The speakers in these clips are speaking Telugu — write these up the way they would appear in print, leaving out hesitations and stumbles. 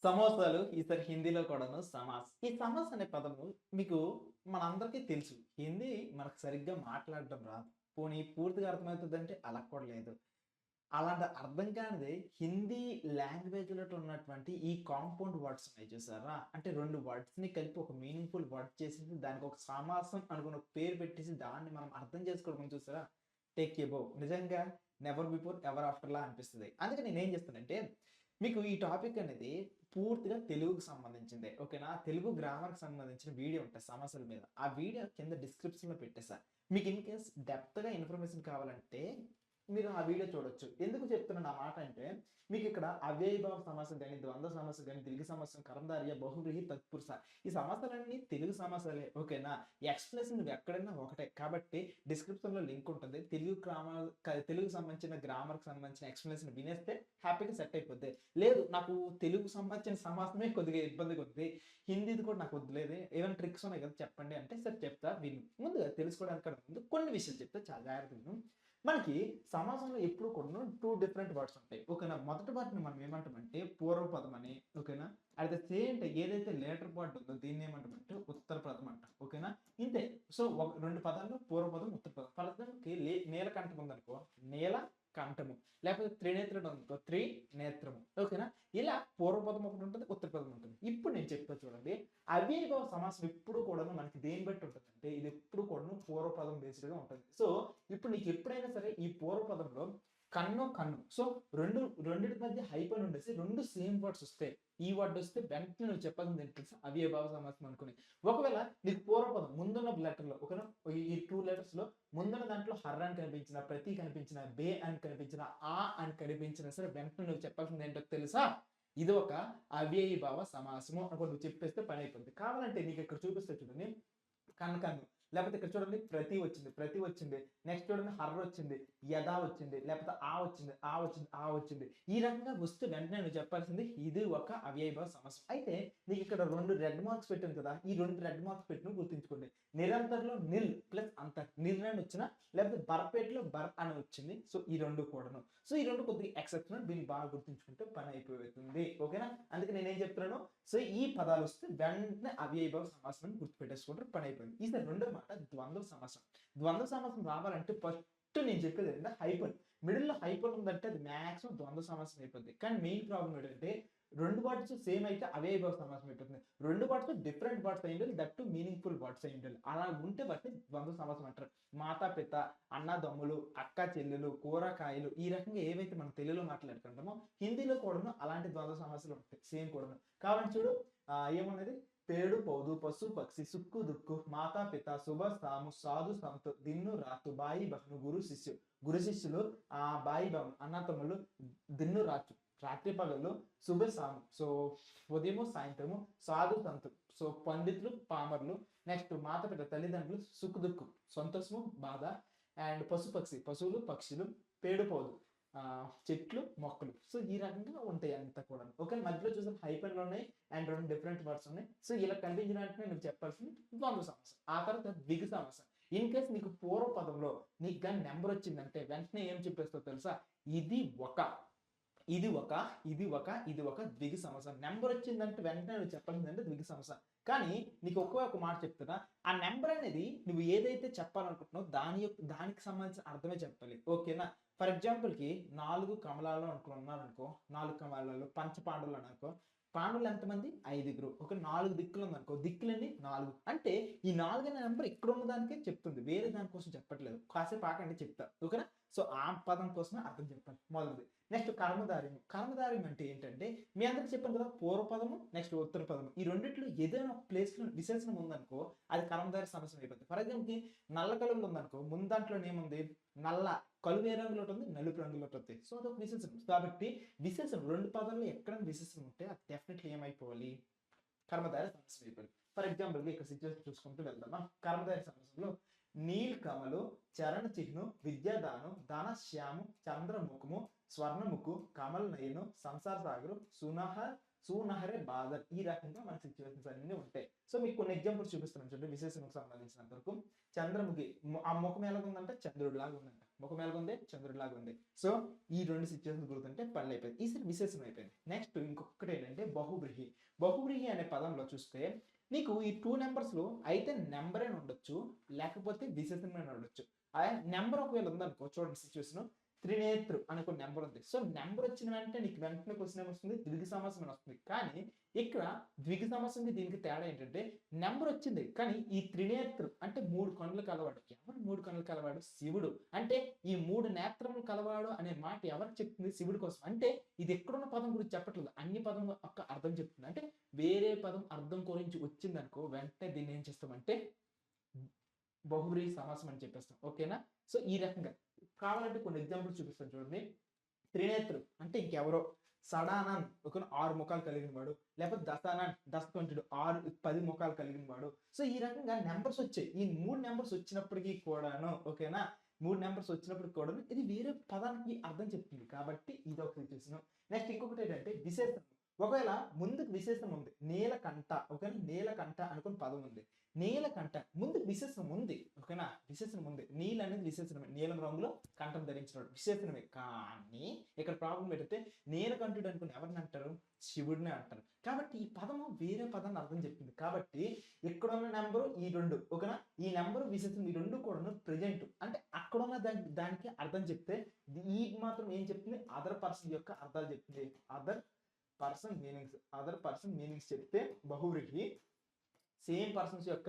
సమోసాలు ఈసారి హిందీలో కూడాను సమాస్. ఈ సమాస్ అనే పదము మీకు మనందరికీ తెలుసు. హిందీ మనకు సరిగ్గా మాట్లాడడం రాదు. పోనీ పూర్తిగా అర్థమవుతదంటే అలా కూడా లేదు. అలాంటి అర్థం కానిదే హిందీ లాంగ్వేజ్‌లో ఉన్నటువంటి ఈ కాంపౌండ్ వర్డ్స్ ఉన్నాయి చూసారా? అంటే 2 వర్డ్స్‌ని కలిపి ఒక మీనింగ్‌ఫుల్ వర్డ్ చేసేసి దానికి ఒక సమాసం అనుకుని ఒక పేరు పెట్టేసి దాన్ని మనం అర్థం చేసుకోవడం ఉంది చూసారా? Take above. నిజంగా నెవర్ బిఫోర్ ఎవర్ ఆఫ్టర్‌లా అనిపిస్తది. అందుకే నేనేం చేస్తానంటే మీకు ఈ టాపిక్ అనేది పూర్తిగా తెలుగుకి సంబంధించిందే. ఓకేనా? తెలుగు గ్రామర్‌కి సంబంధించిన వీడియో ఉంటది సమాసాల మీద. ఆ వీడియో కింద డిస్క్రిప్షన్‌లో పెట్టేసా. మీకు ఇన్ కేస్ డెప్త్‌గా ఇన్ఫర్మేషన్ కావాలంటే మీరు ఆ వీడియో చూడొచ్చు. ఎందుకు చెప్తున్నాను ఆ మాట అంటే మీకిక్కడ అవ్యయీభావ సమాసం గాని, ద్వంద్వ సమాసం గాని, దీర్ఘ సమాసం, కర్మధారయ, బహువ్రీహి, తత్పురుష ఈ సమాసాలన్నీ తెలుగు సమాసాలే. ఓకేనా? ఎక్స్‌ప్లనేషన్ నువ్వు ఎక్కడైనా ఒకటే. కాబట్టి డిస్క్రిప్షన్‌లో లింక్ ఉంటది. తెలుగుకి సంబంధించిన గ్రామర్‌కి సంబంధించిన ఎక్స్‌ప్లనేషన్ వినేస్తే హ్యాపీగా సెట్ అయిపోద్ది. లేదు నాకు తెలుగుకు సంబంధించిన సమాసమే కొద్దిగా ఇబ్బందిగా ఉంది. హిందీది కూడా నాకు వద్దులేదు. ఏమైనా ట్రిక్స్ ఉన్నాయి కదా చెప్పండి అంటే, సరే చెప్తా విను. ముందుగా తెలుసుకోవడానికన్నా ముందు కొన్ని విషయాలు చెప్తా చాలా జాగ్రత్తగా విను. మనకి సమాజంలో ఎప్పుడు కూడాను 2 డిఫరెంట్ వర్డ్స్ ఉంటాయి. ఓకేనా? మొదటి వాటిని మనం ఏమంటామంటే పూర్వపదం అని. ఓకేనా? అట్ ద సేమ్ టైమ్ ఏదైతే లేటర్ పార్ట్ ఉందో దీన్ని ఏమంటామంటే ఉత్తర పదం అంటాం. ఓకేనా? ఇంతే. సో, 2 పదాల్లో పూర్వపదం, ఉత్తర పదం. ఫర్ ఎగ్జాంపుల్‌కి నీలకంఠం ఉందనుకో నీల కంఠము. లేకపోతే త్రినేత్రుడు అనుకో త్రినేత్రము. ఓకేనా? ఇలా పూర్వపదం ఒకటి ఉంటది. ఉత్తర పదం ఉంటుంది. ఇప్పుడు నేను చెప్తా చూడండి. అవ్యయభావ సమాసం ఎప్పుడు కూడాను మనకి దేన్ని బట్టి ఉంటదంటే ఇది ఎప్పుడు కూడాను పూర్వపదం బేస్డ్‌గా ఉంటది. సో, ఇప్పుడు నీకు ఎప్పుడైనా సరే ఈ పూర్వపదంలో కన్ను. సో, రెండిటి మధ్య హైఫన్ ఉండేసి 2 సేమ్ వర్డ్స్ వస్తాయి. ఈ వర్డ్ వస్తే వెంటనే నువ్వు చెప్పాల్సింది ఏంటి తెలుసా? అవ్యయభావ సమాసం అనుకుని. ఒకవేళ నీకు పూర్వపదం ముందున్న లెటర్‌లో ఓకేనా? ఈ 2 లెటర్స్‌లో ముందున్న దాంట్లో హర్ అని కనిపించినా, ప్రతి కనిపించినా, బే అని కనిపించినా, ఆ అని కనిపించినా సరే వెంటనే నువ్వు చెప్పాల్సింది ఏంటో తెలుసా? ఇది ఒక అవ్యయీభావ సమాసము అనుకోని నువ్వు చెప్పేస్తే పని అయిపోద్ది. కావాలంటే నీకు ఇక్కడ చూపిస్తా చూడండి. కన్ను. లేపోతే ఇక్కడ చూడండి ప్రతి వచ్చింది. నెక్స్ట్ చూడండి హర్ వచ్చింది. యథా వచ్చింది. లేపోతే ఆ వచ్చింది. ఈ రకంగా వస్తే వెంటనే నువ్వు చెప్పాల్సింది ఇది ఒక అవ్యయభావ సమాసం. అయితే నీకిక్కడ 2 రెడ్ మార్క్స్ పెట్టాను కదా! ఈ 2 రెడ్ మార్క్స్ పెట్టినవి గుర్తుంచుకోండి. నిరంతర్‌లో నిల్ ప్లస్ అంతర్. నిల్ అని వచ్చినా లేకపోతే బర్‌పేటలో బర్ అని వచ్చింది. సో, ఈ 2 కూడాను. సో, ఈ 2 కొద్దిగా ఎక్సెప్షనల్. దీన్ని బాగా గుర్తుంచుకుంటే పని అయిపోతుంది. ఓకేనా? అందుకే నేనేం చెప్తున్నాను సో, ఈ పదాలొస్తే వెంటనే అవ్యయభావ సమాసం అని గుర్తుపెట్టేసుకుంటే పని అయిపోయింది. ఈసారి రెండో మాట ద్వంద్వ సమాసం. ద్వంద్వ సమాసం రావాలంటే ఫస్ట్ నేను చెప్పేది ఏంటంటే హైఫన్. మిడిల్‌లో హైఫన్ ఉందంటే అది మాక్సిమం ద్వంద్వ సమాసం అయిపోద్ది. కానీ మెయిన్ ప్రాబ్లమ్ ఏంటంటే 2 వర్డ్స్ సేమ్ అయితే అవ్యయభావ సమాసం అయిపోతుంది. 2 వర్డ్స్ డిఫరెంట్ వర్డ్స్ అయ్యుండాలి. దట్ టూ మీనింగ్‌ఫుల్ వర్డ్స్ అయ్యుండాలి. అలా ఉంటే వాటిని ద్వంద్వ సమాసం అంటారు. మాతాపిత, అన్నదమ్ములు, అక్కా చెల్లెలు, కూరగాయలు ఈ రకంగా ఏవైతే మనం తెలుగులో మాట్లాడుకుంటామో హిందీలో కూడాను అలాంటి ద్వంద్వ సమాసాలు ఉంటాయి. సేమ్ కూడాను. కావాలంటే చూడు ఏమున్నది? పేడు, పౌదు, పశు, పక్షి, సుక్కు, దుక్కు, మాతా, పిత, శుభ, సాము, సాధు, సంతు, దిన్ను, రాతు, బాయి, బహను, గురు, శిష్యు. గురు శిష్యులు, బాయి, బహను, అన్నతమ్ములు, దిన్ను, రాచు. రాత్రి పగళ్ళు, శుభ, సాము. సో, ఉదయము, సాయంత్రము, సాధు, సంతు. సో, పండితులు, పామరులు. నెక్స్ట్ మాత, పిత, తల్లిదండ్రులు, సుక్కు, దుక్కు, సంతోషము, బాధ. అండ్ పశు, పక్షి, పశువులు, పక్షులు, పేడు, పౌదు. చెట్లు, మొక్కలు. సో, ఈ రకంగా ఉంటాయి అంతా కూడాను. ఓకే. మధ్యలో చూసిన హైఫన్‌లున్నాయి అండ్ 2 డిఫరెంట్ వర్డ్స్ ఉన్నాయి. సో, ఇలా కనిపించిన వెంటనే నువ్వు చెప్పాల్సింది ద్వంద్వ సమాసం. ఆ తర్వాత ద్విగు సమాసం. ఇన్ కేస్ నీకు పూర్వ పదంలో నీకు గాని నంబర్ వచ్చిందంటే వెంటనే ఏం చెప్పేస్తావో తెలుసా? ఇది ఒక, ఇది ఒక ద్విగు సమాసం. నంబర్ వచ్చిందంటే వెంటనే నువ్వు చెప్పాల్సిందంటే ద్విగు సమాసం. కానీ నీకు ఒకే ఒక మాట చెప్తున్నా. ఆ నంబర్ అనేది నువ్వు ఏదైతే చెప్పాలనుకుంటున్నావో దానికి సంబంధించిన అర్థమే చెప్పాలి. ఓకేనా? ఫర్ ఎగ్జాంపుల్‌కి 4 కమలాలు ఉన్నారనుకో, 4 కమలాలు పంచపాండవులు అనుకో. పాండవులు ఎంతమంది? 5గురు. ఒక 4 దిక్కులుందనుకో, దిక్కులెన్ని? 4. అంటే ఈ 4 అనే నంబర్ ఇక్కడున్న దానికే చెప్తుంది. వేరే దాని కోసం చెప్పట్లేదు. కాసేపు ఆగండి చెప్తా. ఓకేనా? సో, ఆ పదం కోసమే అర్థం చెప్పాలి. మొదటిది. నెక్స్ట్ కర్మధారయం. కర్మధారయం అంటే ఏంటంటే మీ అందరికి చెప్పాను కదా! పూర్వపదము, నెక్స్ట్ ఉత్తర పదము. ఈ రెండిట్లో ఏదైనా ఒక ప్లేస్‌లో విశేషణం ఉందనుకో అది కర్మధారయ సమాసం అయిపోద్ది. ఫర్ ఎగ్జాంపుల్‌కి నల్ల కలువలు ఉందనుకో ముందు దాంట్లోనే ఏముంది? నల్ల కలువ ఏ రంగులో ఉంటుంది? నలుపు రంగులో ఉంటుంది. సో, అదొక విశేషణం. కాబట్టి విశేషణం 2 పదాల్లో ఎక్కడైనా విశేషణం ఉంటే అది డెఫినెట్‌లీ ఏమైపోవాలి? కర్మధారయ సమాసం అయిపోవాలి. ఫర్ ఎగ్జాంపుల్‌గా ఇక్కడ సిట్యుయేషన్ చూసుకుంటూ వెళ్దామా? కర్మధారయ సమాసంలో నీల్ కమలు, చరణ చిహ్ను, విద్యాదానం, ధనశ్యాము, చంద్రముఖము, స్వర్ణముఖు, కమల్ నయను, సంసార సాగరు, సూనహరే బాదర్. ఈ రకంగా మన సిట్యుయేషన్స్ అన్నీ ఉంటాయి. సో, మీకు కొన్ని ఎగ్జాంపుల్స్ చూపిస్తున్నాను చూడండి విశేషణకు సంబంధించినంత వరకు. చంద్రముఖి ఆ ముఖం ఎలాగుందంటే చంద్రుడిలాగా ఉందంట. ముఖం ఎలాగుంది? చంద్రుడిలాగా ఉంది. సో, ఈ 2 సిట్యుయేషన్స్ గుర్తుంటే పనులయిపోయాయి. ఈసారి విశేషణం అయిపోయింది. నెక్స్ట్ ఇంకొకటి ఏంటంటే బహువ్రీహి. బహువ్రీహి అనే పదంలో చూస్తే నీకు ఈ 2 నంబర్స్‌లో అయితే నంబర్ అని ఉండొచ్చు. లేకపోతే విశేషణమైన ఉండొచ్చు. నంబర్ ఒకవేళ ఉందనుకో చూడండి సిట్యుయేషను. త్రినేత్రు అని ఒక నంబర్ ఉంది. సో, నంబర్ వచ్చిన వెంటనే నీకు వెంటనే క్వెషన్ ఏమొస్తుంది? ద్విగు సమాసం అని వస్తుంది. కానీ ఇక్కడ ద్విగు సమాసంకి దీనికి తేడా ఏంటంటే నంబర్ వచ్చింది. కానీ ఈ త్రినేత్రు అంటే 3 కన్నులు కలవాడు. ఎవరు 3 కన్నులు కలవాడు? శివుడు. అంటే ఈ 3 నేత్రములు కలవాడు అనే మాట ఎవరికి చెప్తుంది? శివుడి కోసం. అంటే ఇది ఎక్కడున్న పదం గురించి చెప్పట్లేదు. అన్ని పదం యొక్క అర్థం చెప్తుంది. అంటే వేరే పదం అర్థం గురించి వచ్చిందనుకో వెంటనే దీన్ని ఏం చేస్తామంటే బహువ్రీహి సమాసం అని చెప్పేస్తాం. ఓకేనా? సో, ఈ రకంగా కావాలంటే కొన్ని ఎగ్జాంపుల్స్ చూపిస్తాను చూడండి. త్రినేత్రుడు అంటే ఇంకెవరో. సడానన్ ఒక 6 ముఖాలు కలిగిన వాడు. లేకపోతే దశానన్ 10 ముఖాలు కలిగిన వాడు. సో, ఈ రకంగా నంబర్స్ వచ్చాయి. ఈ 3 నంబర్స్ వచ్చినప్పటికి కూడాను ఓకేనా? 3 నంబర్స్ వచ్చినప్పటికి కూడాను ఇది వేరే పదానికి అర్థం చెప్తుంది. కాబట్టి ఇదొక సిట్యుయేషన్. నెక్స్ట్ ఇంకొకటి ఏంటంటే విశేషణం. ఒకవేళ ముందుకు విశేషణం ఉంది. నీలకంఠ ఓకేనా? నీలకంఠ అనుకుని పదం ఉంది. నీలకంఠ ముందుకు విశేషణం ఉంది. ఓకేనా? విశేషణం ఉంది. నీల అనేది విశేషణమే. నీలం రంగులో కంఠం ధరించినవాడు విశేషణమే. కానీ ఇక్కడ ప్రాబ్లం ఏంటంటే నీలకంఠుడు అనుకుని ఎవరిని అంటారు? శివుడిని అంటారు. కాబట్టి ఈ పదము వేరే పదాన్ని అర్థం చెప్తుంది. కాబట్టి ఇక్కడున్న నెంబరు ఈ 2 ఓకేనా? ఈ నెంబరు విశేషణం ఈ 2 కూడాను ప్రెజెంట్ అంటే అక్కడున్న దానికి అర్థం చెప్తే ఈ మాత్రం ఏం చెప్తుంది? అదర్ పర్సన్ యొక్క అర్థాలు చెప్తుంది. అదర్ పర్సన్ మీనింగ్స్ చెప్తే బహువ్రీహి. సేమ్ పర్సన్స్ యొక్క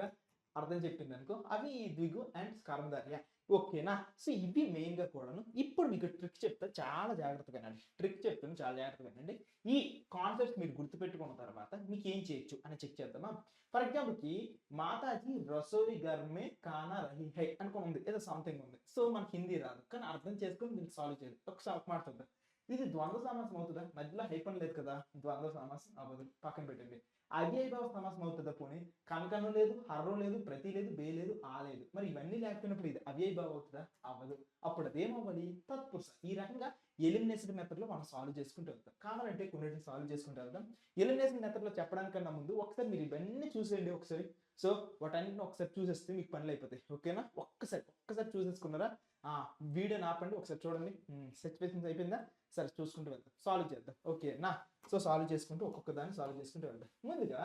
అర్థం చెప్పింది అనుకో అవి ద్విగు అండ్ స్కర్మధార్య. ఓకేనా? సో, ఇవి మెయిన్ గా కూడాను. ఇప్పుడు మీకు ట్రిక్ చెప్తా చాలా జాగ్రత్తగా వినండి. ట్రిక్ చెప్తాను చాలా జాగ్రత్తగా వినండి. ఈ కాన్సెప్ట్స్ మీరు గుర్తుపెట్టుకున్న తర్వాత మీకు ఏం చేయొచ్చు అని చెక్ చేద్దామా? ఫర్ ఎగ్జాంపుల్ కి మాతాజీ రసోయి గర్మే కానా రహి హై అనుకుని ఉంది. ఏదో సంథింగ్ ఉంది. సో, మనకి హిందీ రాదు. కానీ అర్థం చేసుకొని దీన్ని సాల్వ్ చేయాలి. ఒకసారి ఒక మాట చూద్దాం. ఇది ద్వంద్వ సమాసం అవుతుందా? మధ్యలో హైపన్ లేదు కదా? ద్వంద్వ సమాసం అవ్వదు. పక్కన పెట్టండి. అవ్యయభావ సమాసం అవుతుందా? పోనీ కనకను లేదు, హర్రం లేదు, ప్రతి లేదు, బే లేదు, ఆ లేదు. మరి ఇవన్నీ లేకపోయినప్పుడు ఇది అవ్యయభావం అవుతుందా? అవ్వదు. అప్పుడు అదేమవ్వాలి? తత్పురుష. ఈ రకంగా ఎలిమినేషన్ మెథడ్ లో మనం సాల్వ్ చేసుకుంటూ వెళ్తాం. కావాలంటే కొన్నిటిని సాల్వ్ చేసుకుంటూ వెళ్దాం. ఎలిమినేషన్ మెథడ్ లో చెప్పడానికన్నా ముందు ఒకసారి మీరు ఇవన్నీ చూసేయండి ఒకసారి. సో, వాటన్నిటిని ఒకసారి చూసేస్తే మీకు పనులు అయిపోతాయి. ఓకేనా? ఒక్కసారి చూసేసుకున్నారా? వీడియోని ఆపండి ఒకసారి చూడండి. సిచ్యువేషన్స్ అయిపోయిందా? సరే చూసుకుంటూ వెళ్దాం. సాల్వ్ చేద్దాం. ఓకేనా? సో, సాల్వ్ చేసుకుంటూ ఒక్కొక్క దాన్ని సాల్వ్ చేసుకుంటూ వెళ్దాం. ముందుగా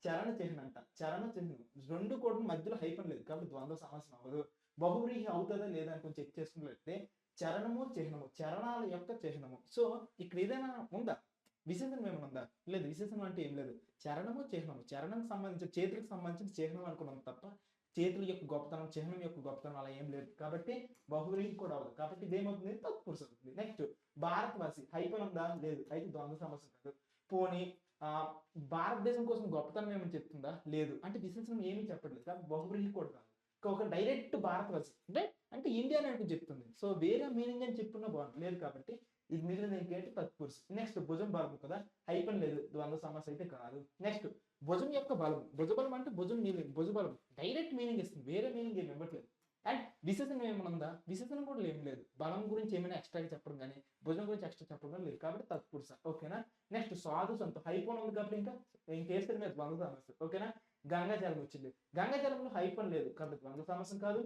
చరణ చిహ్నం అంట. చరణ చిహ్నం 2 కూడా మధ్యలో హైపన్ లేదు. కాబట్టి ద్వంద్వ సమాసం అవ్వదు. బహువ్రీహి అవుతుందా లేదా అని కొంచెం చెక్ చేసుకున్నట్లయితే చరణము చిహ్నము చరణాల యొక్క చిహ్నము. సో, ఇక్కడ ఏదైనా ఉందా? విశేషణం ఏమైనా ఉందా? లేదు. విశేషణం అంటే ఏం లేదు. చరణము చిహ్నము. చరణం సంబంధించిన చేతులకు సంబంధించిన చిహ్నం అనుకున్నాం తప్ప చేతుల యొక్క గొప్పతనం చిహ్నం యొక్క గొప్పతనం అలా ఏం లేదు. కాబట్టి బహువ్రీహి కూడా అవ్వదు. కాబట్టి ఇదేమవుతుంది? తత్పురుష అవుతుంది. నెక్స్ట్ భారతవాసి హైపన్ ఉందా? లేదు. అయితే ద్వంద్వ సమాసం కాదు. పోనీ భారతదేశం కోసం గొప్పతనం ఏమని చెప్తుందా? లేదు. అంటే విశేషణం ఏమీ చెప్పట్లేదు. కాబట్టి బహువ్రీహి కూడా కాదు. ఒక డైరెక్ట్ భారతవాసి అంటే ఇండియా అని చెప్తుంది. సో, వేరే మీనింగ్ అని చెప్పుకున్నా బాగుంటుంది. లేదు కాబట్టి ఇది మిగిలిన ఏంటంటే తత్పురుష. నెక్స్ట్ భుజం బలము కదా? హైపన్ లేదు. ద్వంద్వ సమాసం అయితే కాదు. నెక్స్ట్ భుజం యొక్క బలం. భుజబలం అంటే భుజం భుజబలం డైరెక్ట్ మీనింగ్ ఇస్తుంది. వేరే మీనింగ్ ఏమి ఇవ్వట్లేదు. అండ్ విశేషణం ఏమైనా ఉందా? విశేషణం కూడా ఏం లేదు. బలం గురించి ఏమైనా ఎక్స్ట్రాగా చెప్పడం కానీ భుజం గురించి ఎక్స్ట్రా చెప్పడం కానీ లేదు. కాబట్టి తత్పురుష. ఓకేనా? నెక్స్ట్ సాధు సంతు హైపన్ ఉంది కాబట్టి ఇంకేస్తారు మీద ద్వంద్వ సమాసం. ఓకేనా? గంగాజలం వచ్చింది. గంగాజలంలో హైపన్ లేదు కాబట్టి ద్వంద్వ సమాసం కాదు.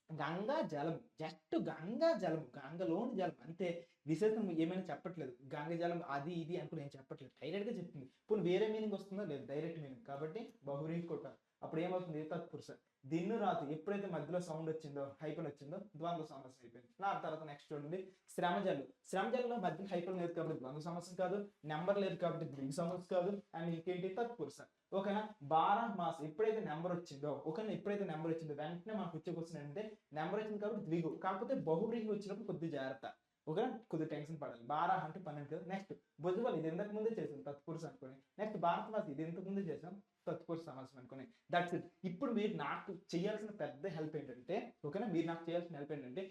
గంగా జలం జస్ట్ గంగా జలం గంగలోని జలం అంతే. విశేషం ఏమైనా చెప్పట్లేదు. గంగా జలం అది ఇది అనుకుని ఏం చెప్పట్లేదు. డైరెక్ట్ గా చెప్తుంది. ఇప్పుడు వేరే మీనింగ్ వస్తుందా? లేదు. డైరెక్ట్ మీనింగ్ కాబట్టి బహువ్రీహి కొట్ట. అప్పుడు ఏమవుతుంది? తత్పురుష. దిన్ను రాతు ఎప్పుడైతే మధ్యలో సౌండ్ వచ్చిందో హైపన్ వచ్చిందో ద్వంద్వ సమాసం అయిపోయింది. తర్వాత నెక్స్ట్ చూడండి శ్రమజలు. శ్రమజల్లో మధ్యలో హైపన్ లేదు కాబట్టి ద్వంద్వ సమాసం కాదు. నెంబర్ లేదు కాబట్టి ద్విగు సమాసం కాదు. అండ్ ఇంకేంటి? తత్పురుష. ఓకేనా? 12 మాసం ఎప్పుడైతే నెంబర్ వచ్చిందో ఎప్పుడైతే నెంబర్ వచ్చిందో వెంటనే మనకు వచ్చే క్వశ్చన్ ఏంటంటే నెంబర్ వచ్చింది కాబట్టి ద్విగు. కాకపోతే బహువ్రీహి వచ్చినప్పుడు కొద్దిగా జాగ్రత్త. ఓకేనా? కొద్దిగా టెన్షన్ పడాలి. 12 అంటే 12 కదా? నెక్స్ట్ భుజబలి ఇది ఇంతకు ముందే చేసాం తత్పురుష అనుకోని. నెక్స్ట్ భారతవాసి ఇది ఇంతకు ముందే చేసాం తత్పురుష సమాసం అనుకోని. That's it. ఇప్పుడు మీరు నాకు చేయాల్సిన పెద్ద హెల్ప్ ఏంటంటే ఓకేనా? మీరు నాకు చేయాల్సిన హెల్ప్ ఏంటంటే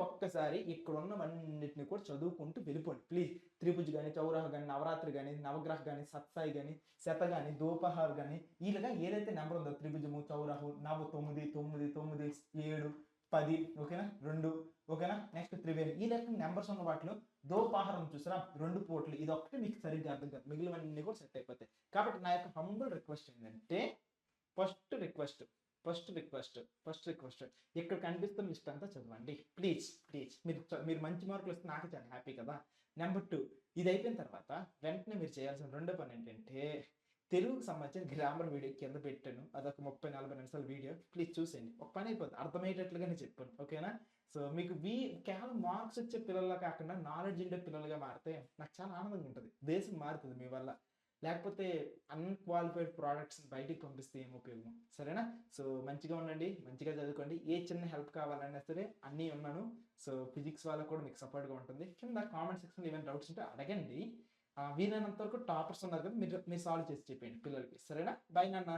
ఒక్కసారి ఇక్కడ ఉన్నవన్నిటిని కూడా చదువుకుంటూ వెళ్ళిపోండి ప్లీజ్. త్రిభుజ్ కానీ చౌరాహ కానీ నవరాత్రి కానీ నవగ్రహ కానీ సత్సాయి కానీ శత కానీ దోపహార్ కానీ ఇలాగా ఏదైతే నెంబర్ ఉందో త్రిభుజము చౌరాహు 9 9 9 7 10 ఓకేనా 2 ఓకేనా నెక్స్ట్ త్రివేణి ఈ లెక్క నెంబర్స్ ఉన్న వాటిలో దోపహారం చూసారా 2 పోట్లు ఇది ఒక్కటే మీకు సరిగ్గా అర్థం కాదు మిగిలినవన్నీ కూడా సెట్ అయిపోతాయి. కాబట్టి నా యొక్క హంబుల్ రిక్వెస్ట్ ఏంటంటే ఫస్ట్ రిక్వెస్ట్ ఇక్కడ కనిపిస్తున్న లిస్ట్ అంతా చదవండి ప్లీజ్. మీరు మంచి మార్కులు వస్తే నాకు చాలా హ్యాపీ కదా. నెంబర్ 2 ఇది అయిపోయిన తర్వాత వెంటనే మీరు చేయాల్సిన రెండో పని ఏంటంటే, తెలుగుకి సంబంధించిన గ్రామర్ వీడియో కింద పెట్టాను. అదొక 30, 40 నిమిషాల వీడియో. ప్లీజ్ చూసేయండి. ఒక పని అయిపోద్ది. అర్థమయ్యేటట్లుగానే చెప్పాను. ఓకేనా? సో, మీకు కేవలం మార్క్స్ వచ్చే పిల్లల్లా కాకుండా నాలెడ్జ్ ఉండే పిల్లలుగా మారితే నాకు చాలా ఆనందంగా ఉంటది. దేశం మారుతది మీ వల్ల. లేకపోతే అన్‌క్వాలిఫైడ్ ప్రొడక్ట్స్‌ని బయటికి పంపిస్తే ఏం ఉపయోగం? సరేనా? సో, మంచిగా ఉండండి. మంచిగా చదువుకోండి. ఏ చిన్న హెల్ప్ కావాలన్నా సరే అన్నీ ఉన్నాను. సో, ఫిజిక్స్ వాళ్ళకి కూడా మీకు సపోర్ట్‌గా ఉంటుంది. కింద కామెంట్ సెక్షన్‌లో ఏమైనా డౌట్స్ ఉంటే అడగండి. వీలైనంత వరకు టాపర్స్ ఉన్నారు కదా! మీరు మీరు సాల్వ్ చేసి చెప్పేయండి పిల్లలకి. సరేనా? బై నాన్న.